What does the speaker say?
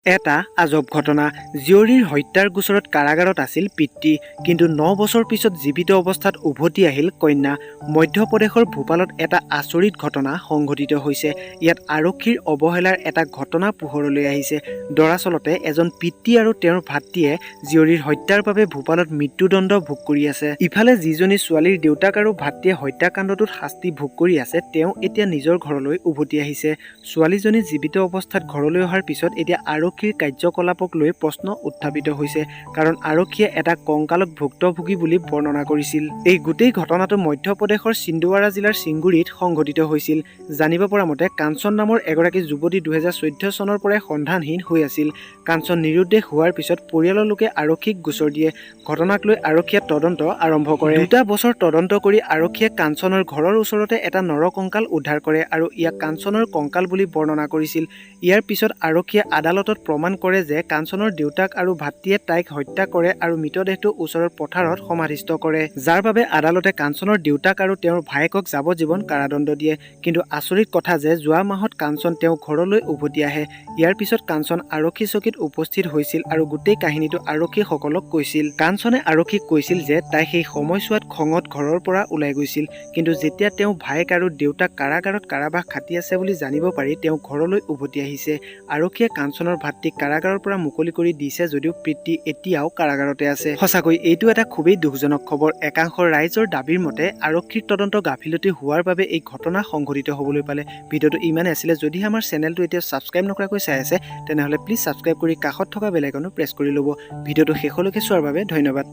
এটা আজব ঘটনা। জীয়ৰীৰ হত্যাৰ গোচৰত কাৰাগাৰত আছিল পিতৃ, কিন্তু 9 বছৰ পিছত জীৱিত অৱস্থাত উভতি আহিল কন্যা। মধ্যপ্ৰদেশৰ ভূপালত এটা আচৰিত ঘটনা সংঘটিত হৈছে। ইয়াত আৰক্ষীৰ অৱহেলাৰ এটা ঘটনা পোহৰলৈ আহিছে। দৰাচলতে এজন পিতৃ আৰু তেওঁৰ ভাতৃয়ে জীয়ৰীৰ হত্যাৰ বাবে ভূপালত মৃত্যুদণ্ড ভোগ কৰি আছে। ইফালে যিজনী ছোৱালীৰ দেউতাক আৰু ভাতৃয়ে হত্যাকাণ্ডটোত শাস্তি ভোগ কৰি আছে, তেওঁ এতিয়া নিজৰ ঘৰলৈ উভতি আহিছে। ছোৱালীজনী জীৱিত অৱস্থাত ঘৰলৈ অহাৰ পিছত এতিয়া আৰক্ষীৰ কাৰ্যকলাপক লৈ প্ৰশ্ন উত্থাপিত হৈছে, কাৰণ আৰক্ষীয়ে এটা কংকালক ভুক্তভোগী বুলি বৰ্ণনা কৰিছিল। এই গোটেই ঘটনাটো মধ্যপ্ৰদেশৰ ছিন্দৱাড়া জিলাৰ চিংগুৰিত সংঘটিত হৈছিল। জানিব পৰা মতে, কাঞ্চন নামৰ এগৰাকী যুৱতী 2014 চনৰ পৰাই সন্ধানহীন হৈ আছিল। কাঞ্চন নিৰুদ্দেশ হোৱাৰ পিছত পৰিয়ালৰ লোকে আৰক্ষীক গোচৰ দিয়ে। ঘটনাক লৈ আৰক্ষীয়ে তদন্ত আৰম্ভ কৰে। 2 বছৰ তদন্ত কৰি আৰক্ষীয়ে কাঞ্চনৰ ঘৰৰ ওচৰতে এটা নৰকংকাল উদ্ধাৰ কৰে আৰু ইয়াক কাঞ্চনৰ কংকাল বুলি বৰ্ণনা কৰিছিল। ইয়াৰ পিছত আৰক্ষীয়ে আদালতত প্ৰমাণ কৰে যে কাঞ্চনৰ দেউতাক আৰু ভাতৃয়ে তাইক হত্যা কৰে আৰু মৃতদেহটো ওচৰৰ পথাৰত সমাধিস্থ কৰে, যাৰ বাবে আদালতে কাঞ্চনৰ দেউতাক আৰু তেওঁৰ ভায়েকক যাৱজ্জীৱন কাৰাদণ্ড দিয়ে। কিন্তু আচৰিত কথা যে যোৱা মাহত কাঞ্চন তেওঁ ঘৰলৈ উভতি আহে। ইয়াৰ পিছত কাঞ্চন আৰক্ষী চকীত উপস্থিত হৈছিল আৰু গোটেই কাহিনীটো আৰক্ষীসকলক কৈছিল। কাঞ্চনে আৰক্ষীক কৈছিল যে তাই সেই সময়ছোৱাত খঙত ঘৰৰ পৰা ওলাই গৈছিল, কিন্তু যেতিয়া তেওঁ ভায়েক আৰু দেউতাক কাৰাগাৰত কাৰাবাস খাটি আছে বুলি জানিব পাৰি তেওঁ ঘৰলৈ উভতি আহিছে। আৰক্ষীয়ে কাঞ্চনৰ ভাতৃক কাৰাগাৰৰ পৰা মুকলি কৰি দিছে যদিও পিতৃ এতিয়াও কাৰাগাৰতে আছে। সঁচাকৈ এইটো এটা খুবেই দুখজনক খবৰ। একাংশ ৰাইজৰ দাবীৰ মতে আৰক্ষীৰ তদন্ত গাফিলতি হোৱাৰ বাবে এই ঘটনা সংঘটিত হ'বলৈ পালে। ভিডিঅ'টো ইমানেই আছিলে। যদিহে আমাৰ চেনেলটো এতিয়া ছাবস্ক্ৰাইব নকৰাকৈ চাই আছে, তেনেহ'লে প্লিজ ছাবস্ক্ৰাইব কৰি কাষত থকা বেল আইকনটো প্ৰেছ কৰি ল'ব। ভিডিঅ'টো শেষলৈকে চোৱাৰ বাবে ধন্যবাদ।